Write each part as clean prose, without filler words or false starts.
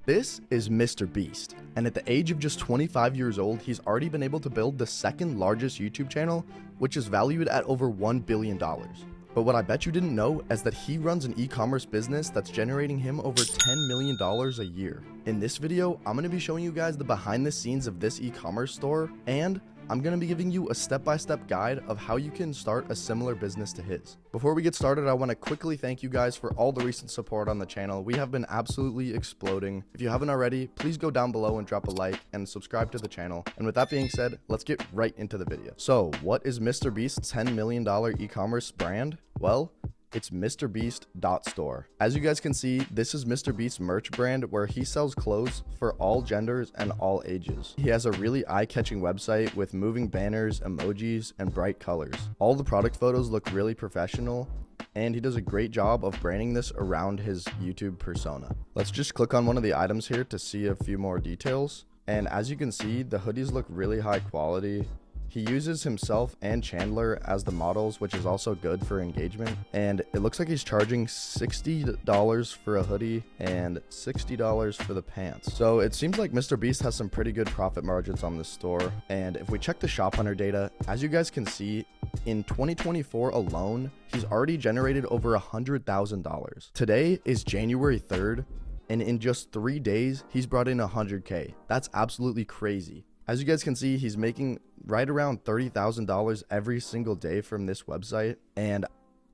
This is Mr. Beast, and at the age of just 25 years old, he's already been able to build the second largest YouTube channel, which is valued at over $1 billion. But what I bet you didn't know is that he runs an e-commerce business that's generating him over $10 million a year. In this video, I'm going to be showing you guys the behind the scenes of this e-commerce store, and I'm going to be giving you a step-by-step guide of how you can start a similar business to his. Before we get started, I want to quickly thank you guys for all the recent support on the channel. We have been absolutely exploding. If you haven't already, please go down below and drop a like and subscribe to the channel. And with that being said, let's get right into the video. So what is Mr.Beast's $10 million e-commerce brand? Well, it's mrbeast.store. As you guys can see, this is MrBeast's merch brand where he sells clothes for all genders and all ages. He has a really eye-catching website with moving banners, emojis, and bright colors. All the product photos look really professional, and he does a great job of branding this around his YouTube persona. Let's just click on one of the items here to see a few more details. And as you can see, the hoodies look really high quality. He uses himself and Chandler as the models, which is also good for engagement. And it looks like he's charging $60 for a hoodie and $60 for the pants. So it seems like MrBeast has some pretty good profit margins on this store. And if we check the Shop Hunter data, as you guys can see, in 2024 alone, he's already generated over $100,000. Today is January 3rd, and in just 3 days, he's brought in 100K. That's absolutely crazy. As you guys can see, he's making right around $30,000 every single day from this website, and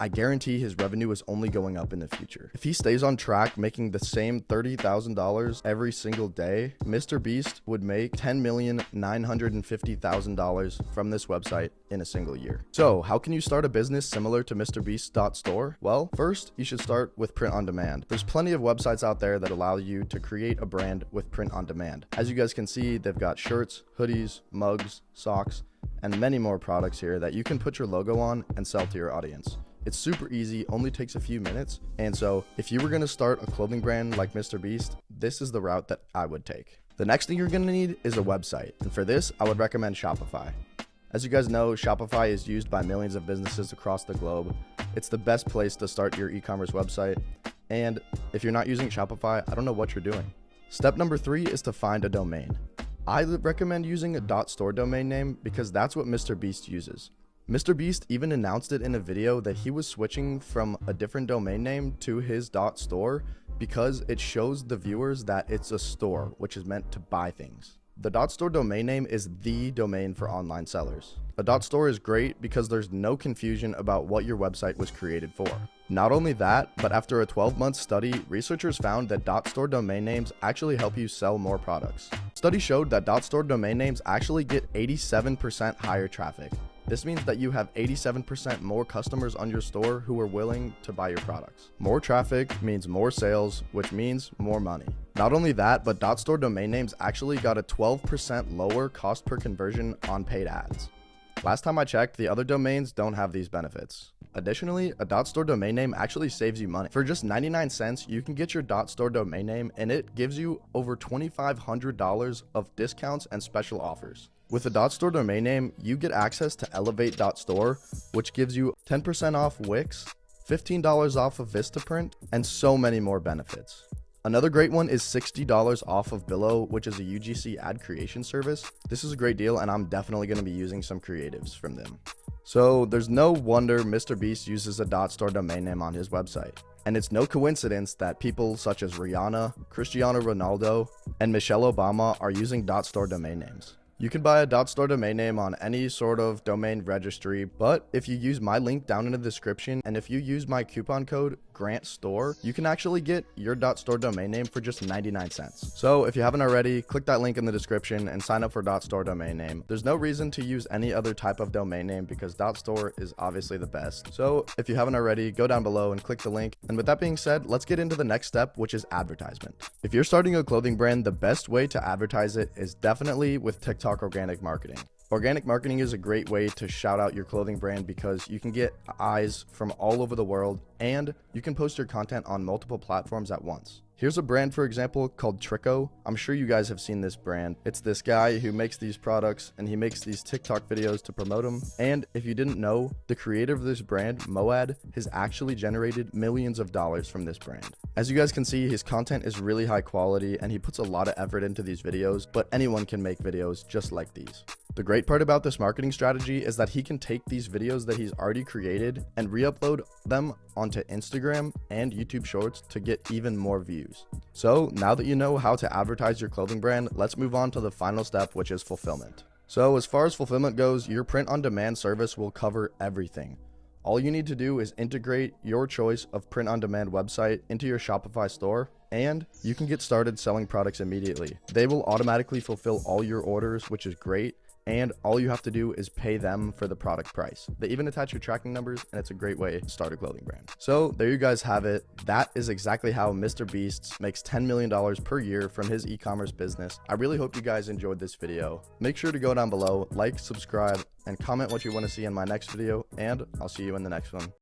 I guarantee his revenue is only going up in the future. If he stays on track making the same $30,000 every single day, MrBeast would make $10,950,000 from this website in a single year. So how can you start a business similar to MrBeast.store? Well, first, you should start with print on demand. There's plenty of websites out there that allow you to create a brand with print on demand. As you guys can see, they've got shirts, hoodies, mugs, socks, and many more products here that you can put your logo on and sell to your audience. It's super easy, only takes a few minutes. And so if you were going to start a clothing brand like MrBeast, this is the route that I would take. The next thing you're going to need is a website. And for this, I would recommend Shopify. As you guys know, Shopify is used by millions of businesses across the globe. It's the best place to start your e-commerce website. And if you're not using Shopify, I don't know what you're doing. Step number 3 is to find a domain. I recommend using a .store domain name because that's what MrBeast uses. MrBeast even announced it in a video that he was switching from a different domain name to his .store because it shows the viewers that it's a store, which is meant to buy things. The .store domain name is the domain for online sellers. A .store is great because there's no confusion about what your website was created for. Not only that, but after a 12-month study, researchers found that .store domain names actually help you sell more products. Study showed that .store domain names actually get 87% higher traffic. This means that you have 87% more customers on your store who are willing to buy your products. More traffic means more sales, which means more money. Not only that, but .store domain names actually got a 12% lower cost per conversion on paid ads. Last time I checked, the other domains don't have these benefits. Additionally, a .store domain name actually saves you money. For just 99 cents, you can get your .store domain name, and it gives you over $2,500 of discounts and special offers. With a .store domain name, you get access to elevate.store, which gives you 10% off Wix, $15 off of Vistaprint, and so many more benefits. Another great one is $60 off of Billo, which is a UGC ad creation service. This is a great deal, and I'm definitely going to be using some creatives from them. So there's no wonder MrBeast uses a .store domain name on his website. And it's no coincidence that people such as Rihanna, Cristiano Ronaldo, and Michelle Obama are using .store domain names. You can buy a .store domain name on any sort of domain registry, but if you use my link down in the description, and if you use my coupon code GRANTSTORE, you can actually get your .store domain name for just 99 cents. So if you haven't already, click that link in the description and sign up for .store domain name. There's no reason to use any other type of domain name because .store is obviously the best. So if you haven't already, go down below and click the link. And with that being said, let's get into the next step, which is advertisement. If you're starting a clothing brand, the best way to advertise it is definitely with TikTok organic marketing. Organic marketing is a great way to shout out your clothing brand because you can get eyes from all over the world and you can post your content on multiple platforms at once. Here's a brand, for example, called Trico. I'm sure you guys have seen this brand. It's this guy who makes these products and he makes these TikTok videos to promote them. And if you didn't know, the creator of this brand, Moad, has actually generated millions of dollars from this brand. As you guys can see, his content is really high quality and he puts a lot of effort into these videos, but anyone can make videos just like these. The great part about this marketing strategy is that he can take these videos that he's already created and re-upload them onto Instagram and YouTube Shorts to get even more views. So now that you know how to advertise your clothing brand, let's move on to the final step, which is fulfillment. So as far as fulfillment goes, your print-on-demand service will cover everything. All you need to do is integrate your choice of print-on-demand website into your Shopify store, and you can get started selling products immediately. They will automatically fulfill all your orders, which is great. And all you have to do is pay them for the product price. They even attach your tracking numbers, and it's a great way to start a clothing brand. So there you guys have it. That is exactly how Mr.Beast makes $10 million per year from his e-commerce business. I really hope you guys enjoyed this video. Make sure to go down below, like, subscribe, and comment what you want to see in my next video, and I'll see you in the next one.